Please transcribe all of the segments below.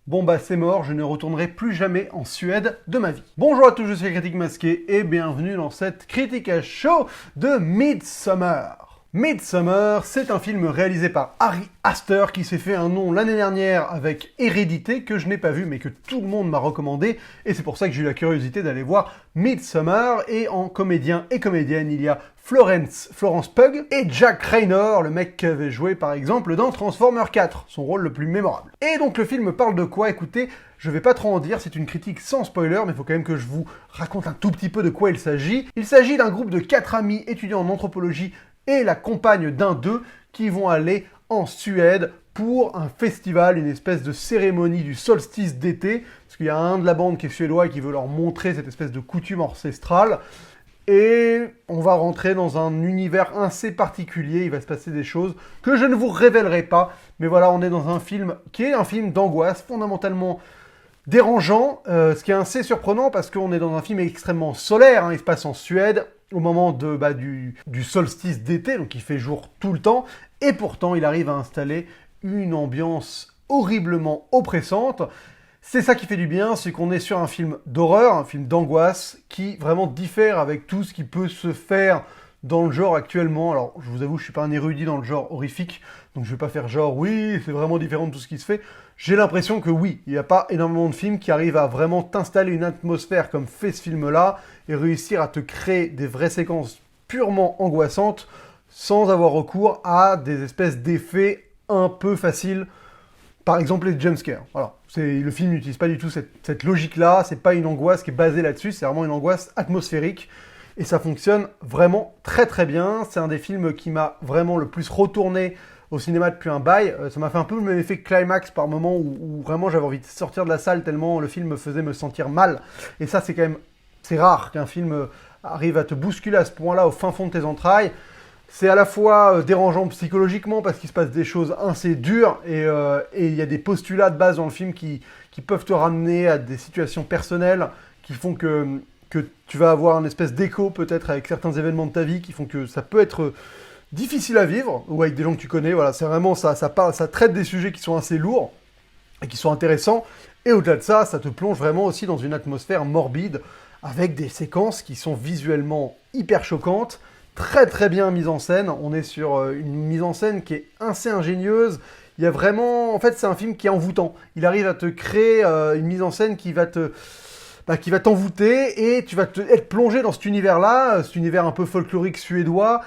Bon bah c'est mort, je ne retournerai plus jamais en Suède de ma vie. Bonjour à tous, je suis Critique Masqué et bienvenue dans cette critique à chaud de Midsommar. Midsommar, c'est un film réalisé par Ari Aster qui s'est fait un nom l'année dernière avec Hérédité, que je n'ai pas vu mais que tout le monde m'a recommandé, et c'est pour ça que j'ai eu la curiosité d'aller voir Midsommar. Et en comédien et comédienne, il y a Florence Pugh et Jack Reynor, le mec qui avait joué par exemple dans Transformers 4, son rôle le plus mémorable. Et donc le film parle de quoi? Écoutez, je vais pas trop en dire, c'est une critique sans spoiler, mais il faut quand même que je vous raconte un tout petit peu de quoi il s'agit. Il s'agit d'un groupe de 4 amis étudiants en anthropologie et la compagne d'un d'eux qui vont aller en Suède pour un festival, une espèce de cérémonie du solstice d'été, parce qu'il y a un de la bande qui est suédois et qui veut leur montrer cette espèce de coutume ancestrale. Et on va rentrer dans un univers assez particulier, il va se passer des choses que je ne vous révélerai pas. Mais voilà, on est dans un film qui est un film d'angoisse, fondamentalement dérangeant, ce qui est assez surprenant parce qu'on est dans un film extrêmement solaire, hein, il se passe en Suède, au moment du solstice d'été, donc il fait jour tout le temps, et pourtant il arrive à installer une ambiance horriblement oppressante. C'est ça qui fait du bien, c'est qu'on est sur un film d'horreur, un film d'angoisse, qui vraiment diffère avec tout ce qui peut se faire dans le genre actuellement. Alors, je vous avoue, je suis pas un érudit dans le genre horrifique, donc je vais pas faire genre, oui, c'est vraiment différent de tout ce qui se fait. J'ai l'impression que oui, il n'y a pas énormément de films qui arrivent à vraiment t'installer une atmosphère comme fait ce film-là, et réussir à te créer des vraies séquences purement angoissantes, sans avoir recours à des espèces d'effets un peu faciles. Par exemple, les jumpscares. Voilà. Le film n'utilise pas du tout cette logique-là, c'est pas une angoisse qui est basée là-dessus, c'est vraiment une angoisse atmosphérique. Et ça fonctionne vraiment très très bien. C'est un des films qui m'a vraiment le plus retourné au cinéma depuis un bail. Ça m'a fait un peu le même effet que Climax par moment où vraiment j'avais envie de sortir de la salle tellement le film me faisait me sentir mal. Et ça, c'est quand même... C'est rare qu'un film arrive à te bousculer à ce point-là au fin fond de tes entrailles. C'est à la fois dérangeant psychologiquement parce qu'il se passe des choses assez dures et il y a des postulats de base dans le film qui peuvent te ramener à des situations personnelles qui font que tu vas avoir une espèce d'écho peut-être avec certains événements de ta vie qui font que ça peut être difficile à vivre ou avec des gens que tu connais. Voilà, c'est vraiment ça traite des sujets qui sont assez lourds et qui sont intéressants. Et au-delà de ça, ça te plonge vraiment aussi dans une atmosphère morbide avec des séquences qui sont visuellement hyper choquantes. Très très bien mise en scène, on est sur une mise en scène qui est assez ingénieuse. Il y a vraiment, en fait c'est un film qui est envoûtant. Il arrive à te créer une mise en scène qui va t'envoûter et tu vas être plongé dans cet univers-là, cet univers un peu folklorique suédois,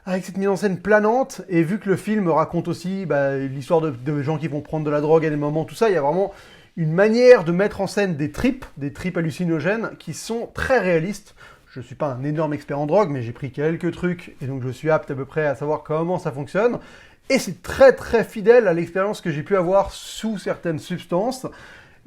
avec cette mise en scène planante. Et vu que le film raconte aussi l'histoire de gens qui vont prendre de la drogue à des moments, tout ça, il y a vraiment une manière de mettre en scène des tripes hallucinogènes qui sont très réalistes. Je ne suis pas un énorme expert en drogue, mais j'ai pris quelques trucs, et donc je suis apte à peu près à savoir comment ça fonctionne. Et c'est très très fidèle à l'expérience que j'ai pu avoir sous certaines substances.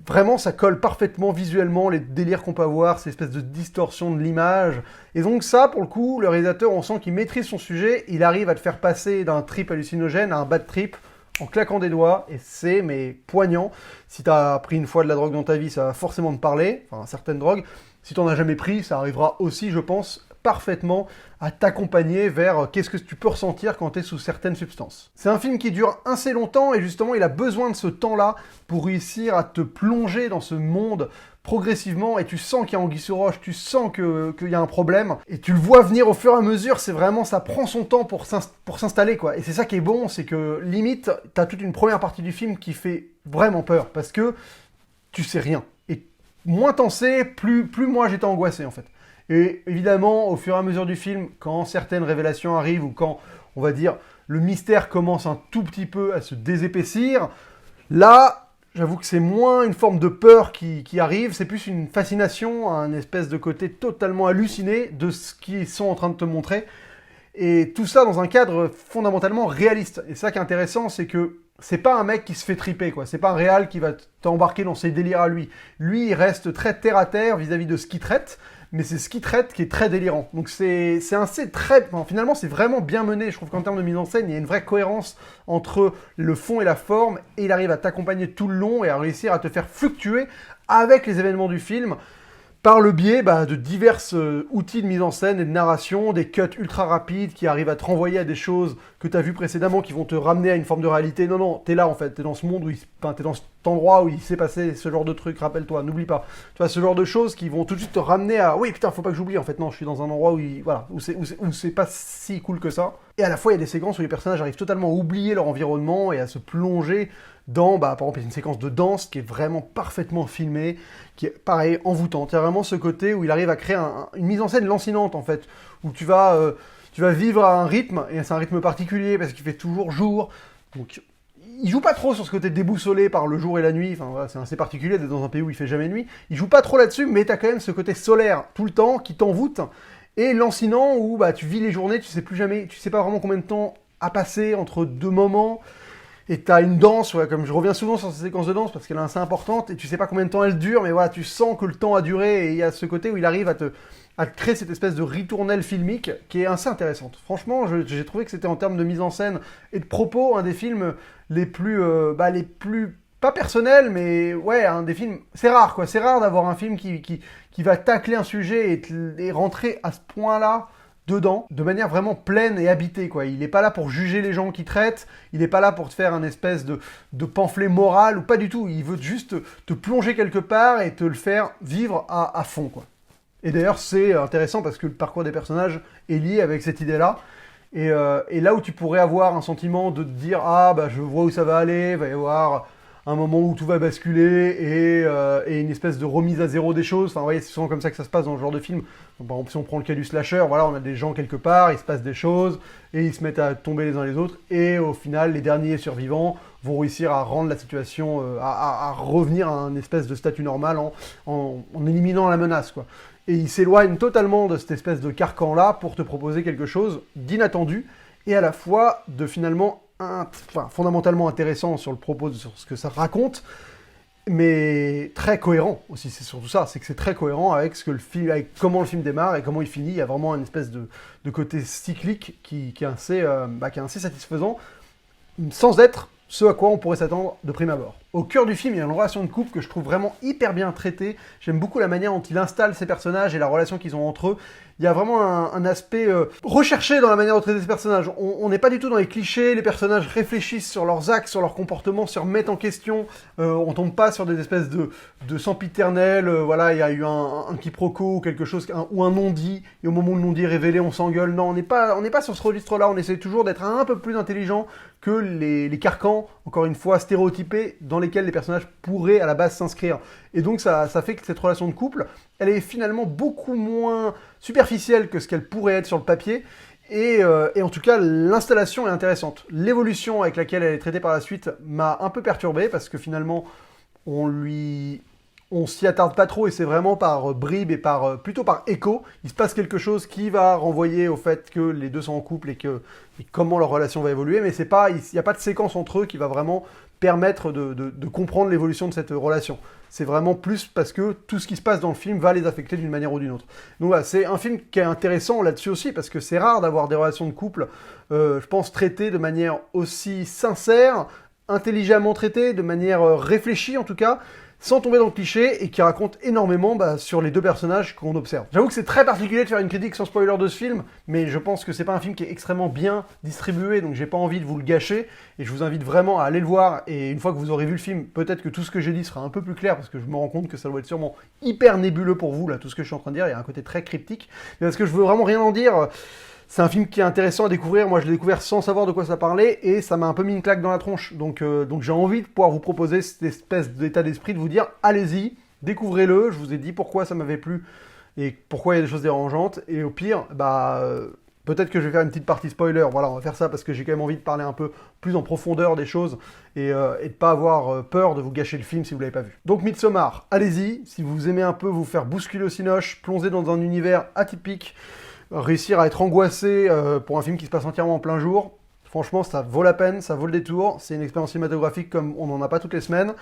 Vraiment, ça colle parfaitement visuellement, les délires qu'on peut avoir, ces espèces de distorsion de l'image. Et donc ça, pour le coup, le réalisateur, on sent qu'il maîtrise son sujet, il arrive à te faire passer d'un trip hallucinogène à un bad trip, en claquant des doigts, et c'est poignant. Si t'as pris une fois de la drogue dans ta vie, ça va forcément te parler, enfin certaines drogues. Si t'en as jamais pris, ça arrivera aussi, je pense, parfaitement à t'accompagner vers qu'est-ce que tu peux ressentir quand tu es sous certaines substances. C'est un film qui dure assez longtemps et justement il a besoin de ce temps-là pour réussir à te plonger dans ce monde progressivement et tu sens qu'il y a anguille sous roche, tu sens qu'il y a un problème et tu le vois venir au fur et à mesure, c'est vraiment, ça prend son temps pour s'installer quoi. Et c'est ça qui est bon, c'est que limite, t'as toute une première partie du film qui fait vraiment peur parce que tu sais rien. Et moins t'en sais, plus moi j'étais angoissé en fait. Et évidemment, au fur et à mesure du film, quand certaines révélations arrivent ou quand, on va dire, le mystère commence un tout petit peu à se désépaissir, là, j'avoue que c'est moins une forme de peur qui arrive, c'est plus une fascination, un espèce de côté totalement halluciné de ce qu'ils sont en train de te montrer. Et tout ça dans un cadre fondamentalement réaliste. Et ça qui est intéressant, c'est que c'est pas un mec qui se fait triper, quoi. C'est pas un réal qui va t'embarquer dans ses délires à lui. Lui, il reste très terre à terre vis-à-vis de ce qu'il traite, mais c'est ce qu'il traite qui est très délirant. Donc finalement, c'est vraiment bien mené. Je trouve qu'en termes de mise en scène, il y a une vraie cohérence entre le fond et la forme, et il arrive à t'accompagner tout le long et à réussir à te faire fluctuer avec les événements du film, par le biais de divers outils de mise en scène et de narration, des cuts ultra rapides qui arrivent à te renvoyer à des choses que tu as vu précédemment qui vont te ramener à une forme de réalité. Non, non, t'es là en fait, t'es dans ce monde t'es dans cet endroit où il s'est passé ce genre de truc, rappelle-toi, n'oublie pas. Tu vois, ce genre de choses qui vont tout de suite te ramener à oui, putain, faut pas que j'oublie, en fait, non, je suis dans un endroit où c'est pas si cool que ça. Et à la fois, il y a des séquences où les personnages arrivent totalement à oublier leur environnement et à se plonger dans, par exemple, il y a une séquence de danse qui est vraiment parfaitement filmée, qui est, pareil, envoûtante. Il y a vraiment ce côté où il arrive à créer une mise en scène lancinante, en fait, où tu vas vivre à un rythme, et c'est un rythme particulier, parce qu'il fait toujours jour, donc il joue pas trop sur ce côté déboussolé par le jour et la nuit, enfin voilà, c'est assez particulier d'être dans un pays où il fait jamais nuit, il joue pas trop là-dessus, mais t'as quand même ce côté solaire tout le temps, qui t'envoûte, et lancinant, où tu vis les journées, tu sais pas vraiment combien de temps a passé entre deux moments, et t'as une danse, comme je reviens souvent sur cette séquence de danse, parce qu'elle est assez importante, et tu sais pas combien de temps elle dure, mais voilà, tu sens que le temps a duré, et il y a ce côté où il arrive à te créer cette espèce de ritournelle filmique qui est assez intéressante. Franchement, j'ai trouvé que c'était en termes de mise en scène et de propos un des films les plus pas personnels, mais ouais, un des films. C'est rare quoi. C'est rare d'avoir un film qui va tacler un sujet et rentrer à ce point-là dedans, de manière vraiment pleine et habitée, quoi. Il n'est pas là pour juger les gens qui traitent, il n'est pas là pour te faire un espèce de pamphlet moral, ou pas du tout. Il veut juste te plonger quelque part et te le faire vivre à fond, quoi. Et d'ailleurs, c'est intéressant parce que le parcours des personnages est lié avec cette idée-là. Et là où tu pourrais avoir un sentiment de te dire « Ah, je vois où ça va aller, il va y avoir un moment où tout va basculer et une espèce de remise à zéro des choses. » Enfin, vous voyez, c'est souvent comme ça que ça se passe dans ce genre de film. Donc, par exemple, si on prend le cas du slasher, voilà, on a des gens quelque part, il se passe des choses, et ils se mettent à tomber les uns les autres, et au final, les derniers survivants vont réussir à rendre la situation, à revenir à un espèce de statut normal en éliminant la menace, quoi. Et il s'éloigne totalement de cette espèce de carcan-là pour te proposer quelque chose d'inattendu et à la fois de finalement fondamentalement intéressant sur le propos, sur ce que ça raconte, mais très cohérent aussi. C'est surtout ça, c'est que c'est très cohérent avec avec comment le film démarre et comment il finit. Il y a vraiment une espèce de côté cyclique qui est assez satisfaisant, sans être ce à quoi on pourrait s'attendre de prime abord. Au cœur du film, il y a une relation de couple que je trouve vraiment hyper bien traitée. J'aime beaucoup la manière dont il installe ces personnages et la relation qu'ils ont entre eux. Il y a vraiment un aspect recherché dans la manière de traiter ces personnages. On n'est pas du tout dans les clichés, les personnages réfléchissent sur leurs actes, sur leur comportement, se remettent en question. On tombe pas sur des espèces de sempiternels, voilà, il y a eu un quiproquo ou quelque chose, ou un non-dit, et au moment où le non-dit est révélé, on s'engueule. Non, on n'est pas sur ce registre-là, on essaie toujours d'être un peu plus intelligent que les carcans, encore une fois, stéréotypés, dans lesquels les personnages pourraient à la base s'inscrire. Et donc ça fait que cette relation de couple, elle est finalement beaucoup moins superficielle que ce qu'elle pourrait être sur le papier, et en tout cas, l'installation est intéressante. L'évolution avec laquelle elle est traitée par la suite m'a un peu perturbé, parce que finalement, on s'y attarde pas trop, et c'est vraiment par bribes et plutôt par écho. Il se passe quelque chose qui va renvoyer au fait que les deux sont en couple et comment leur relation va évoluer, mais il n'y a pas de séquence entre eux qui va vraiment permettre de comprendre l'évolution de cette relation. C'est vraiment plus parce que tout ce qui se passe dans le film va les affecter d'une manière ou d'une autre. Donc voilà, c'est un film qui est intéressant là-dessus aussi, parce que c'est rare d'avoir des relations de couple, je pense, traitées de manière aussi sincère, intelligemment traitées, de manière réfléchie en tout cas, sans tomber dans le cliché, et qui raconte énormément sur les deux personnages qu'on observe. J'avoue que c'est très particulier de faire une critique sans spoiler de ce film, mais je pense que c'est pas un film qui est extrêmement bien distribué, donc j'ai pas envie de vous le gâcher, et je vous invite vraiment à aller le voir, et une fois que vous aurez vu le film, peut-être que tout ce que j'ai dit sera un peu plus clair, parce que je me rends compte que ça doit être sûrement hyper nébuleux pour vous, là, tout ce que je suis en train de dire, il y a un côté très cryptique, mais parce que je veux vraiment rien en dire. C'est un film qui est intéressant à découvrir. Moi, je l'ai découvert sans savoir de quoi ça parlait, et ça m'a un peu mis une claque dans la tronche. Donc j'ai envie de pouvoir vous proposer cette espèce d'état d'esprit, de vous dire, allez-y, découvrez-le. Je vous ai dit pourquoi ça m'avait plu et pourquoi il y a des choses dérangeantes. Et au pire, peut-être que je vais faire une petite partie spoiler. Voilà, on va faire ça parce que j'ai quand même envie de parler un peu plus en profondeur des choses et de pas avoir peur de vous gâcher le film si vous l'avez pas vu. Donc Midsommar, allez-y. Si vous aimez un peu vous faire bousculer au cinoche, plonger dans un univers atypique, réussir à être angoissé pour un film qui se passe entièrement en plein jour, franchement, ça vaut la peine, ça vaut le détour. C'est une expérience cinématographique comme on n'en a pas toutes les semaines.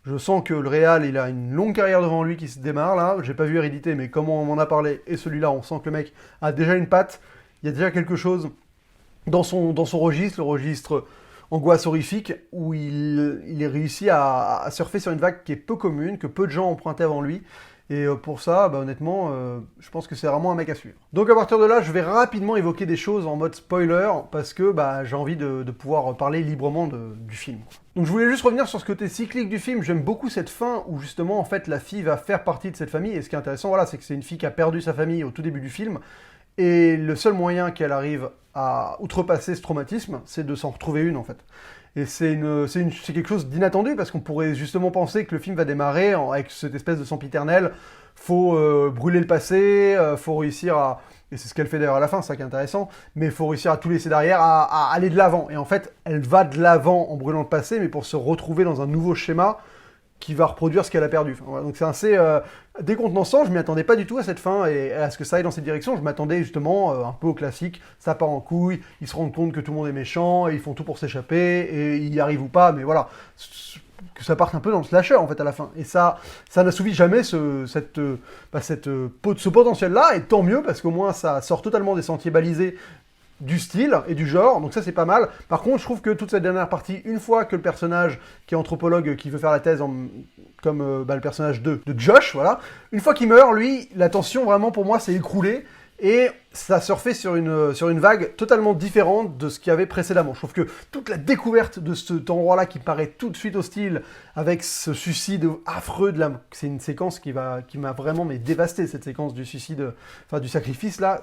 Je sens que le réal, il a une longue carrière devant lui qui se démarre, là. J'ai pas vu Hérédité, mais comme on m'en a parlé, et celui-là, on sent que le mec a déjà une patte. Il y a déjà quelque chose dans son registre, le registre angoisse horrifique, où il est réussi à surfer sur une vague qui est peu commune, que peu de gens ont emprunté avant lui. Et pour ça, bah, honnêtement, je pense que c'est vraiment un mec à suivre. Donc à partir de là, je vais rapidement évoquer des choses en mode spoiler, parce que bah, j'ai envie de pouvoir parler librement du film. Donc je voulais juste revenir sur ce côté cyclique du film. J'aime beaucoup cette fin où justement, en fait, la fille va faire partie de cette famille. Et ce qui est intéressant, voilà, c'est que c'est une fille qui a perdu sa famille au tout début du film. Et le seul moyen qu'elle arrive à outrepasser ce traumatisme, c'est de s'en retrouver une, en fait. Et c'est quelque chose d'inattendu, parce qu'on pourrait justement penser que le film va démarrer avec cette espèce de sempiternel. Faut brûler le passé, faut réussir à... Et c'est ce qu'elle fait d'ailleurs à la fin, c'est ça qui est intéressant. Mais il faut réussir à tout laisser derrière, à aller de l'avant. Et en fait, elle va de l'avant en brûlant le passé, mais pour se retrouver dans un nouveau schéma qui va reproduire ce qu'elle a perdu. Enfin, voilà, donc c'est assez décontenançant, je m'y attendais pas du tout à cette fin et à ce que ça aille dans cette direction. Je m'attendais justement un peu au classique, ça part en couille, ils se rendent compte que tout le monde est méchant, et ils font tout pour s'échapper, et ils y arrivent ou pas, mais voilà, que ça parte un peu dans le slasher en fait à la fin. Et ça n'assouvit jamais ce potentiel-là, et tant mieux, parce qu'au moins ça sort totalement des sentiers balisés du style et du genre, donc ça c'est pas mal. Par contre, je trouve que toute cette dernière partie, une fois que le personnage qui est anthropologue, qui veut faire la thèse comme le personnage de Josh, voilà, une fois qu'il meurt, lui, la tension vraiment pour moi s'est écroulée, et ça surfait sur une vague totalement différente de ce qu'il y avait précédemment. Je trouve que toute la découverte de cet endroit-là qui paraît tout de suite hostile, avec ce suicide affreux c'est une séquence qui m'a vraiment dévasté, cette séquence du suicide, enfin du sacrifice là,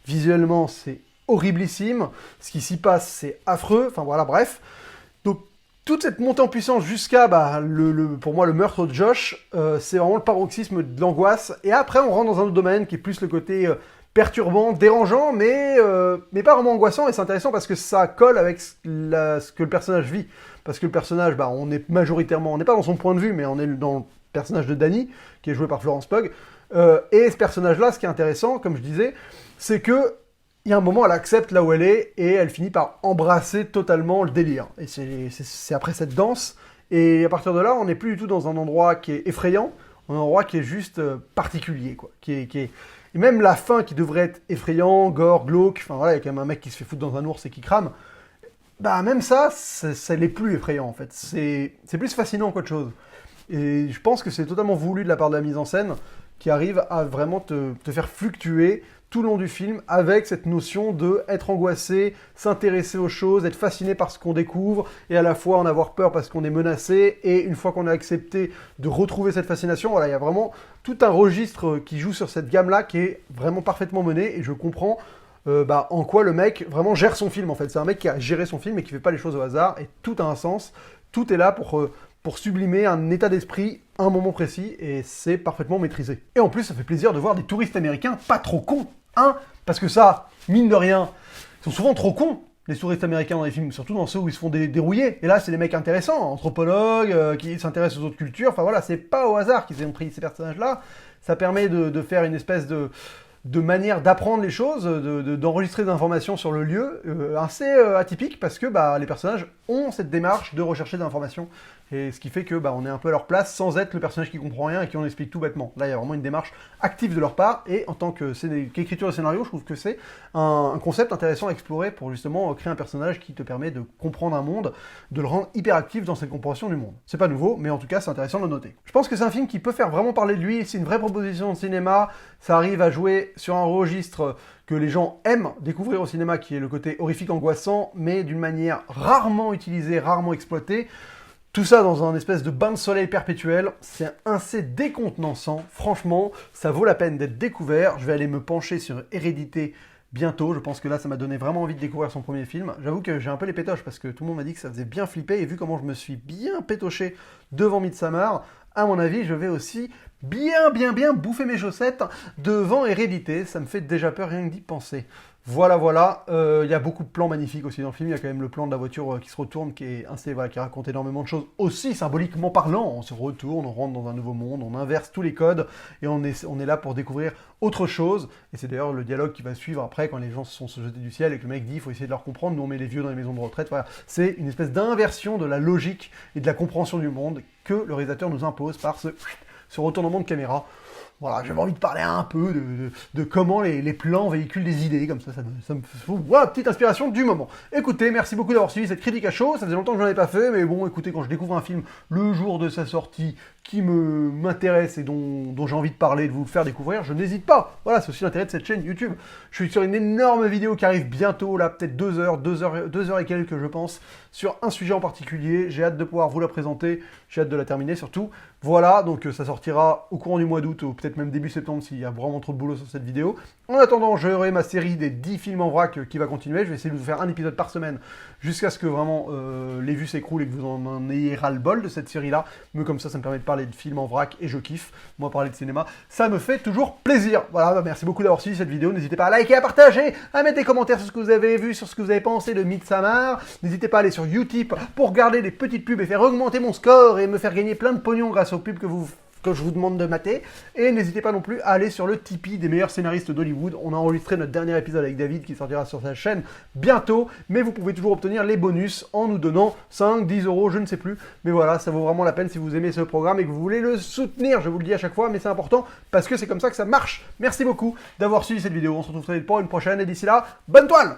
visuellement c'est horriblissime, ce qui s'y passe c'est affreux, enfin voilà, bref. Donc toute cette montée en puissance jusqu'à pour moi le meurtre de Josh, c'est vraiment le paroxysme de l'angoisse, et après on rentre dans un autre domaine qui est plus le côté perturbant, dérangeant, mais pas vraiment angoissant, et c'est intéressant parce que ça colle avec ce que le personnage vit, parce que le personnage, on est majoritairement, on n'est pas dans son point de vue, mais on est dans le personnage de Danny, qui est joué par Florence Pugh, et ce personnage-là, ce qui est intéressant, comme je disais, c'est que il y a un moment, elle accepte là où elle est, et elle finit par embrasser totalement le délire. Et c'est après cette danse, et à partir de là, on n'est plus du tout dans un endroit qui est effrayant, un endroit qui est juste particulier, quoi. Et même la fin qui devrait être effrayant, gore, glauque, enfin voilà, il y a quand même un mec qui se fait foutre dans un ours et qui crame, même ça n'est plus effrayant en fait. C'est plus fascinant qu'autre chose. Et je pense que c'est totalement voulu de la part de la mise en scène, qui arrive à vraiment te faire fluctuer tout le long du film, avec cette notion de être angoissé, s'intéresser aux choses, être fasciné par ce qu'on découvre, et à la fois en avoir peur parce qu'on est menacé, et une fois qu'on a accepté de retrouver cette fascination, voilà, il y a vraiment tout un registre qui joue sur cette gamme-là, qui est vraiment parfaitement mené, et je comprends en quoi le mec vraiment gère son film, en fait. C'est un mec qui a géré son film et qui fait pas les choses au hasard, et tout a un sens, tout est là pour sublimer un état d'esprit à un moment précis, et c'est parfaitement maîtrisé. Et en plus, ça fait plaisir de voir des touristes américains pas trop cons, hein, parce que ça, mine de rien, ils sont souvent trop cons, les touristes américains dans les films, surtout dans ceux où ils se font dérouiller. Et là, c'est des mecs intéressants, anthropologues, qui s'intéressent aux autres cultures, enfin voilà, c'est pas au hasard qu'ils ont pris ces personnages-là, ça permet de faire une espèce de manière d'apprendre les choses, d'enregistrer des informations sur le lieu, assez atypique, parce que les personnages ont cette démarche de rechercher des informations, et ce qui fait que on est un peu à leur place sans être le personnage qui comprend rien et qui en explique tout bêtement. Là, il y a vraiment une démarche active de leur part, et en tant qu'écriture de scénario, je trouve que c'est un concept intéressant à explorer pour justement créer un personnage qui te permet de comprendre un monde, de le rendre hyper actif dans cette compréhension du monde. C'est pas nouveau, mais en tout cas, c'est intéressant de le noter. Je pense que c'est un film qui peut faire vraiment parler de lui, c'est une vraie proposition de cinéma, ça arrive à jouer sur un registre que les gens aiment découvrir au cinéma, qui est le côté horrifique angoissant, mais d'une manière rarement utilisée, rarement exploitée. Tout ça dans un espèce de bain de soleil perpétuel, c'est assez décontenançant, franchement, ça vaut la peine d'être découvert. Je vais aller me pencher sur Hérédité bientôt, je pense que là ça m'a donné vraiment envie de découvrir son premier film. J'avoue que j'ai un peu les pétoches, parce que tout le monde m'a dit que ça faisait bien flipper, et vu comment je me suis bien pétoché devant Midsommar, à mon avis, je vais aussi bien bouffer mes chaussettes devant Hérédité, ça me fait déjà peur rien que d'y penser. Voilà, il y a beaucoup de plans magnifiques aussi dans le film, il y a quand même le plan de la voiture qui se retourne, qui raconte énormément de choses, aussi symboliquement parlant, on se retourne, on rentre dans un nouveau monde, on inverse tous les codes, et on est là pour découvrir autre chose, et c'est d'ailleurs le dialogue qui va suivre après, quand les gens se sont jetés du ciel, et que le mec dit, il faut essayer de leur comprendre, nous on met les vieux dans les maisons de retraite, voilà. C'est une espèce d'inversion de la logique et de la compréhension du monde que le réalisateur nous impose par ce ce retournement de caméra. Voilà, j'avais envie de parler un peu de comment les plans véhiculent des idées, comme ça me fait voilà, petite inspiration du moment. Écoutez, merci beaucoup d'avoir suivi cette critique à chaud, ça faisait longtemps que j'en ai pas fait, mais bon, écoutez, quand je découvre un film le jour de sa sortie, qui m'intéresse et dont j'ai envie de parler, de vous le faire découvrir, je n'hésite pas. Voilà, c'est aussi l'intérêt de cette chaîne YouTube. Je suis sur une énorme vidéo qui arrive bientôt, là, peut-être 2 heures et quelques, je pense, sur un sujet en particulier. J'ai hâte de pouvoir vous la présenter, j'ai hâte de la terminer surtout. Voilà, donc ça sortira au courant du mois d'août, ou peut-être même début septembre s'il y a vraiment trop de boulot sur cette vidéo. En attendant, j'aurai ma série des 10 films en vrac qui va continuer. Je vais essayer de vous faire un épisode par semaine jusqu'à ce que vraiment les vues s'écroulent et que vous en ayez ras-le-bol de cette série-là. Mais comme ça me permet de parler de films en vrac et je kiffe. Moi, parler de cinéma, ça me fait toujours plaisir. Voilà, merci beaucoup d'avoir suivi cette vidéo. N'hésitez pas à liker, à partager, à mettre des commentaires sur ce que vous avez vu, sur ce que vous avez pensé de Midsommar. N'hésitez pas à aller sur Utip pour regarder des petites pubs et faire augmenter mon score et me faire gagner plein de pognon grâce aux pubs que je vous demande de mater. Et n'hésitez pas non plus à aller sur le Tipeee des meilleurs scénaristes d'Hollywood. On a enregistré notre dernier épisode avec David qui sortira sur sa chaîne bientôt. Mais vous pouvez toujours obtenir les bonus en nous donnant 5, 10 euros, je ne sais plus. Mais voilà, ça vaut vraiment la peine si vous aimez ce programme et que vous voulez le soutenir. Je vous le dis à chaque fois, mais c'est important parce que c'est comme ça que ça marche. Merci beaucoup d'avoir suivi cette vidéo. On se retrouve très vite pour une prochaine et d'ici là, bonne toile!